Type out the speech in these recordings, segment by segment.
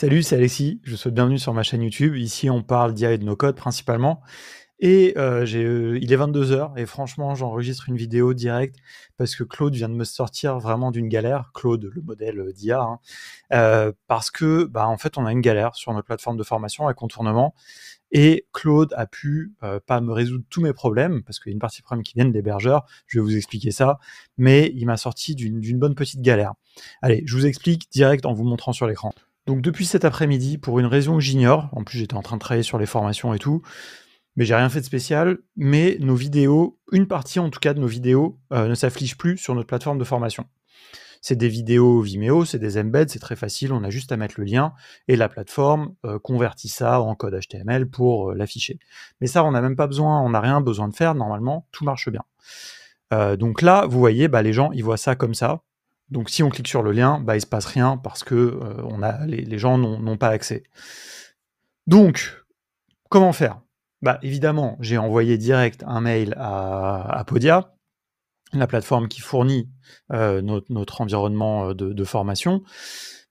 Salut, c'est Alexis, je vous souhaite bienvenue sur ma chaîne YouTube. Ici, on parle d'IA et de no-code principalement. Et il est 22h et franchement, j'enregistre une vidéo directe parce que Claude vient de me sortir vraiment d'une galère. Claude, le modèle d'IA, hein, parce que, en fait, on a une galère sur notre plateforme de formation à contournement. Et Claude a pu pas me résoudre tous mes problèmes, parce qu'il y a une partie des problèmes qui viennent d'hébergeurs, je vais vous expliquer ça, mais il m'a sorti d'une bonne petite galère. Allez, je vous explique direct en vous montrant sur l'écran. Donc depuis cet après-midi, pour une raison que j'ignore, en plus j'étais en train de travailler sur les formations et tout, mais j'ai rien fait de spécial, mais nos vidéos, une partie en tout cas de nos vidéos, ne s'affiche plus sur notre plateforme de formation. C'est des vidéos Vimeo, c'est des embeds, c'est très facile, on a juste à mettre le lien, et la plateforme convertit ça en code HTML pour l'afficher. Mais ça, on n'a même pas besoin, on n'a rien besoin de faire, normalement, tout marche bien. Donc là, vous voyez, les gens, ils voient ça comme ça. Donc si on clique sur le lien, il se passe rien parce que les gens n'ont pas accès. Donc, comment faire ? Évidemment, j'ai envoyé direct un mail à Podia, la plateforme qui fournit notre environnement de formation.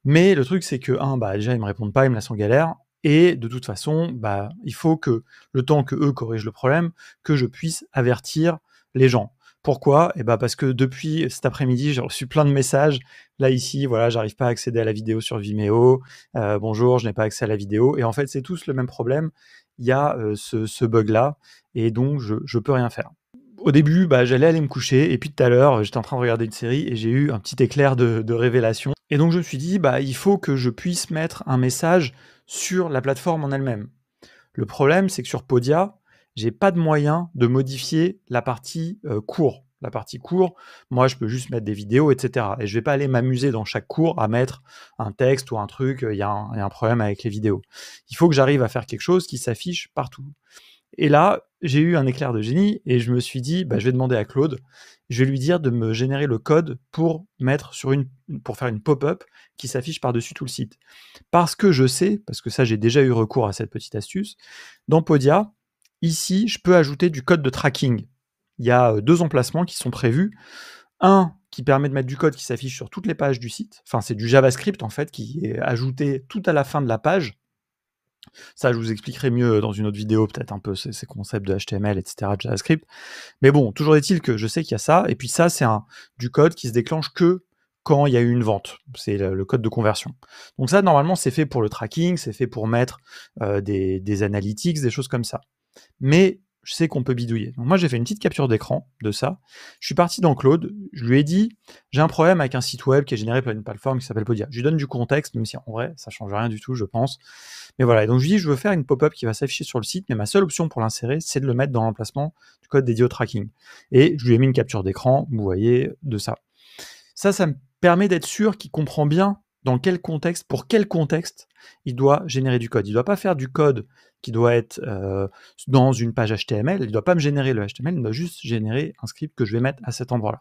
Mais le truc, c'est que, déjà, ils ne me répondent pas, ils me laissent en galère. Et de toute façon, il faut que, le temps que eux corrigent le problème, que je puisse avertir les gens. Pourquoi ? Parce que depuis cet après-midi, j'ai reçu plein de messages. Là, ici, voilà, j'arrive pas à accéder à la vidéo sur Vimeo. Bonjour, je n'ai pas accès à la vidéo. Et en fait, c'est tous le même problème. Il y a ce bug-là. Et donc, je peux rien faire. Au début, j'allais aller me coucher. Et puis tout à l'heure, j'étais en train de regarder une série et j'ai eu un petit éclair de révélation. Et donc, je me suis dit, il faut que je puisse mettre un message sur la plateforme en elle-même. Le problème, c'est que sur Podia, j'ai pas de moyen de modifier la partie cours. La partie cours, moi, je peux juste mettre des vidéos, etc. Et je vais pas aller m'amuser dans chaque cours à mettre un texte ou un truc. Il y a un problème avec les vidéos. Il faut que j'arrive à faire quelque chose qui s'affiche partout. Et là, j'ai eu un éclair de génie et je me suis dit, je vais demander à Claude, je vais lui dire de me générer le code pour mettre pour faire une pop-up qui s'affiche par-dessus tout le site. Parce que je sais, parce que ça j'ai déjà eu recours à cette petite astuce, dans Podia, ici, je peux ajouter du code de tracking. Il y a 2 emplacements qui sont prévus. Un qui permet de mettre du code qui s'affiche sur toutes les pages du site. Enfin, c'est du JavaScript en fait qui est ajouté tout à la fin de la page. Ça, je vous expliquerai mieux dans une autre vidéo, peut-être un peu ces concepts de HTML, etc., de JavaScript. Mais bon, toujours est-il que je sais qu'il y a ça. Et puis ça, c'est du code qui se déclenche que quand il y a eu une vente. C'est le code de conversion. Donc ça, normalement, c'est fait pour le tracking, c'est fait pour mettre des analytics, des choses comme ça. Mais je sais qu'on peut bidouiller. Donc moi, j'ai fait une petite capture d'écran de ça. Je suis parti dans Claude, je lui ai dit, j'ai un problème avec un site web qui est généré par une plateforme qui s'appelle Podia. Je lui donne du contexte, même si en vrai, ça change rien du tout, je pense. Mais voilà, et donc je lui dis, je veux faire une pop-up qui va s'afficher sur le site, mais ma seule option pour l'insérer, c'est de le mettre dans l'emplacement du code dédié au tracking. Et je lui ai mis une capture d'écran, vous voyez, de ça. Ça me permet d'être sûr qu'il comprend bien dans quel contexte, pour quel contexte il doit générer du code. Il ne doit pas faire du code qui doit être dans une page HTML, il ne doit pas me générer le HTML, il doit juste générer un script que je vais mettre à cet endroit-là.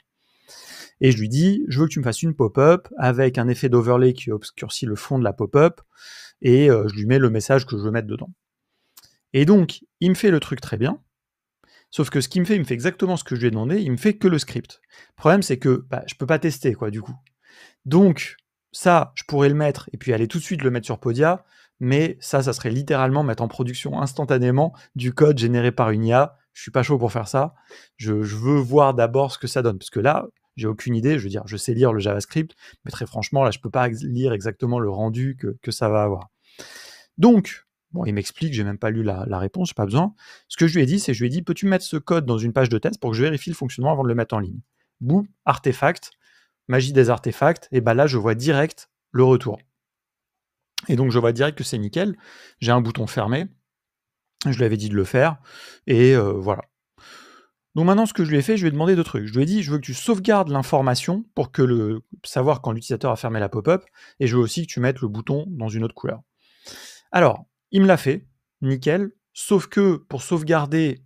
Et je lui dis, je veux que tu me fasses une pop-up avec un effet d'overlay qui obscurcit le fond de la pop-up, et je lui mets le message que je veux mettre dedans. Et donc, il me fait le truc très bien, sauf que ce qu'il me fait, il me fait exactement ce que je lui ai demandé, il me fait que le script. Le problème, c'est que je peux pas tester, du coup. Donc, ça, je pourrais le mettre, et puis aller tout de suite le mettre sur Podia, mais ça serait littéralement mettre en production instantanément du code généré par une IA. Je suis pas chaud pour faire ça. Je veux voir d'abord ce que ça donne, parce que là, j'ai aucune idée. Je veux dire, je sais lire le JavaScript, mais très franchement, là, je peux pas lire exactement le rendu que ça va avoir. Donc, il m'explique, j'ai même pas lu la réponse, j'ai pas besoin. Ce que je lui ai dit, c'est, peux-tu mettre ce code dans une page de test pour que je vérifie le fonctionnement avant de le mettre en ligne ? Boum, artefact, magie des artefacts, et là, je vois direct le retour. Et donc, je vois direct que c'est nickel. J'ai un bouton fermé. Je lui avais dit de le faire. Et voilà. Donc maintenant, ce que je lui ai fait, je lui ai demandé 2 trucs. Je lui ai dit, je veux que tu sauvegardes l'information pour savoir quand l'utilisateur a fermé la pop-up. Et je veux aussi que tu mettes le bouton dans une autre couleur. Alors, il me l'a fait. Nickel. Sauf que pour sauvegarder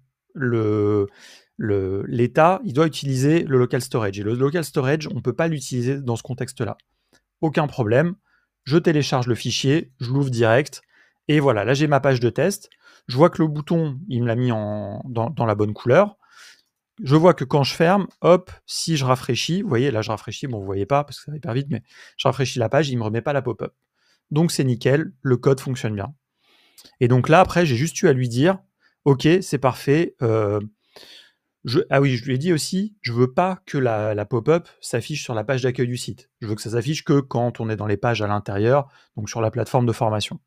l'état, il doit utiliser le local storage. Et le local storage, on ne peut pas l'utiliser dans ce contexte-là. Aucun problème. Je télécharge le fichier, je l'ouvre direct, et voilà, là j'ai ma page de test. Je vois que le bouton, il me l'a mis dans la bonne couleur. Je vois que quand je ferme, hop, si je rafraîchis, vous voyez, là je rafraîchis, bon vous voyez pas parce que ça va hyper vite, mais je rafraîchis la page, il ne me remet pas la pop-up. donc c'est nickel, le code fonctionne bien. Et donc là, après, j'ai juste eu à lui dire, ok, c'est parfait. Ah oui, je lui ai dit aussi, je veux pas que la pop-up s'affiche sur la page d'accueil du site. Je veux que ça s'affiche que quand on est dans les pages à l'intérieur, donc sur la plateforme de formation.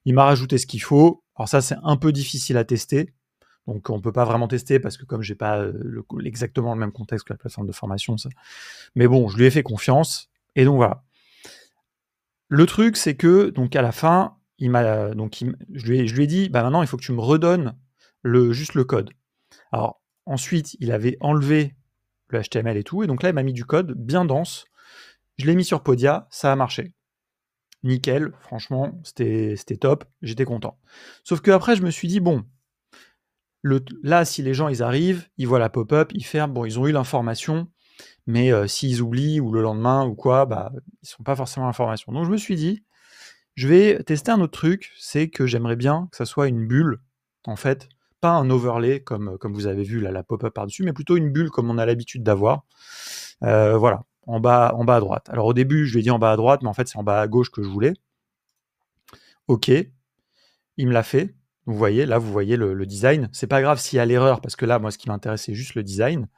Il m'a rajouté ce qu'il faut. Alors ça, c'est un peu difficile à tester. Donc on peut pas vraiment tester parce que comme j'ai pas exactement le même contexte que la plateforme de formation, ça. Mais bon, je lui ai fait confiance. Et donc voilà. Le truc, c'est que donc à la fin, je lui ai dit, bah maintenant il faut que tu me redonnes juste le code. Alors ensuite, il avait enlevé le HTML et tout, et donc là il m'a mis du code bien dense. Je l'ai mis sur Podia, ça a marché. Nickel, franchement, c'était top, j'étais content. Sauf que après je me suis dit bon, là si les gens ils arrivent, ils voient la pop-up, ils ferment, bon ils ont eu l'information, mais s'ils oublient ou le lendemain ou quoi, bah ils sont pas forcément l'information. Donc je me suis dit, je vais tester un autre truc, c'est que j'aimerais bien que ça soit une bulle, en fait, pas un overlay comme vous avez vu là, la pop-up par-dessus, mais plutôt une bulle comme on a l'habitude d'avoir. Voilà, en bas à droite. Alors au début, je lui ai dit en bas à droite, mais en fait, c'est en bas à gauche que je voulais. Ok, il me l'a fait. Vous voyez, là, vous voyez le design. C'est pas grave s'il y a l'erreur, parce que là, moi, ce qui m'intéresse, c'est juste le design.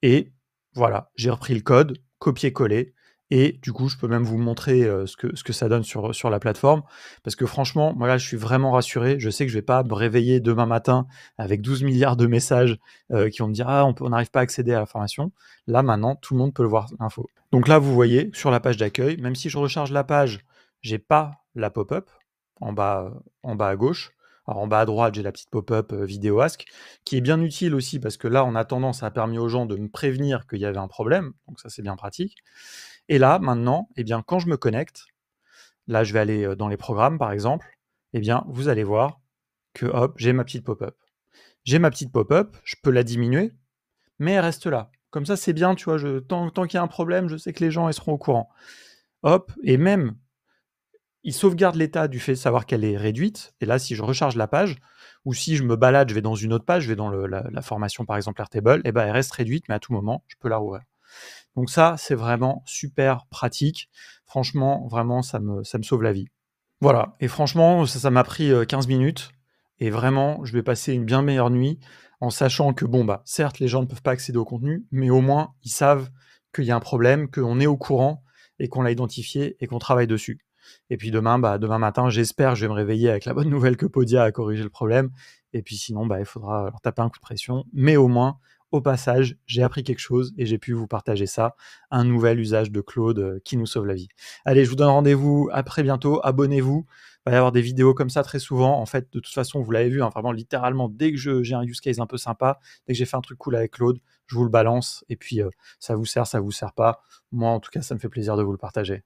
Et voilà, j'ai repris le code, copier-coller. Et du coup, je peux même vous montrer ce que ça donne sur la plateforme. Parce que franchement, moi là, je suis vraiment rassuré. Je sais que je vais pas me réveiller demain matin avec 12 milliards de messages qui vont me dire « Ah, on n'arrive pas à accéder à la formation ». Là, maintenant, tout le monde peut le voir, l'info. Donc là, vous voyez, sur la page d'accueil, même si je recharge la page, j'ai pas la pop-up en bas à gauche. Alors en bas à droite, j'ai la petite pop-up vidéo ask, qui est bien utile aussi parce que là, en attendant, ça a permis aux gens de me prévenir qu'il y avait un problème. Donc ça, c'est bien pratique. Et là, maintenant, eh bien, quand je me connecte, là, je vais aller dans les programmes, par exemple, eh bien, vous allez voir que, hop, j'ai ma petite pop-up. J'ai ma petite pop-up, je peux la diminuer, mais elle reste là. Comme ça, c'est bien, tu vois, tant qu'il y a un problème, je sais que les gens, ils seront au courant. Hop, et même, il sauvegarde l'état du fait de savoir qu'elle est réduite, et là, si je recharge la page, ou si je me balade, je vais dans une autre page, je vais dans la formation, par exemple, Airtable, eh ben, elle reste réduite, mais à tout moment, je peux la rouvrir. Donc ça, c'est vraiment super pratique. Franchement, vraiment, ça me sauve la vie. Voilà, et franchement, ça m'a pris 15 minutes, et vraiment, je vais passer une bien meilleure nuit, en sachant que, bon, bah, certes, les gens ne peuvent pas accéder au contenu, mais au moins, ils savent qu'il y a un problème, qu'on est au courant, et qu'on l'a identifié, et qu'on travaille dessus. Et puis demain matin, j'espère, je vais me réveiller avec la bonne nouvelle que Podia a corrigé le problème, et puis sinon, bah, il faudra leur taper un coup de pression, mais au moins, au passage, j'ai appris quelque chose et j'ai pu vous partager ça, un nouvel usage de Claude qui nous sauve la vie. Allez, je vous donne rendez-vous à très bientôt, abonnez-vous, il va y avoir des vidéos comme ça très souvent. En fait, de toute façon, vous l'avez vu, hein, vraiment littéralement, dès que j'ai un use case un peu sympa, dès que j'ai fait un truc cool avec Claude, je vous le balance et puis ça vous sert pas. Moi, en tout cas, ça me fait plaisir de vous le partager.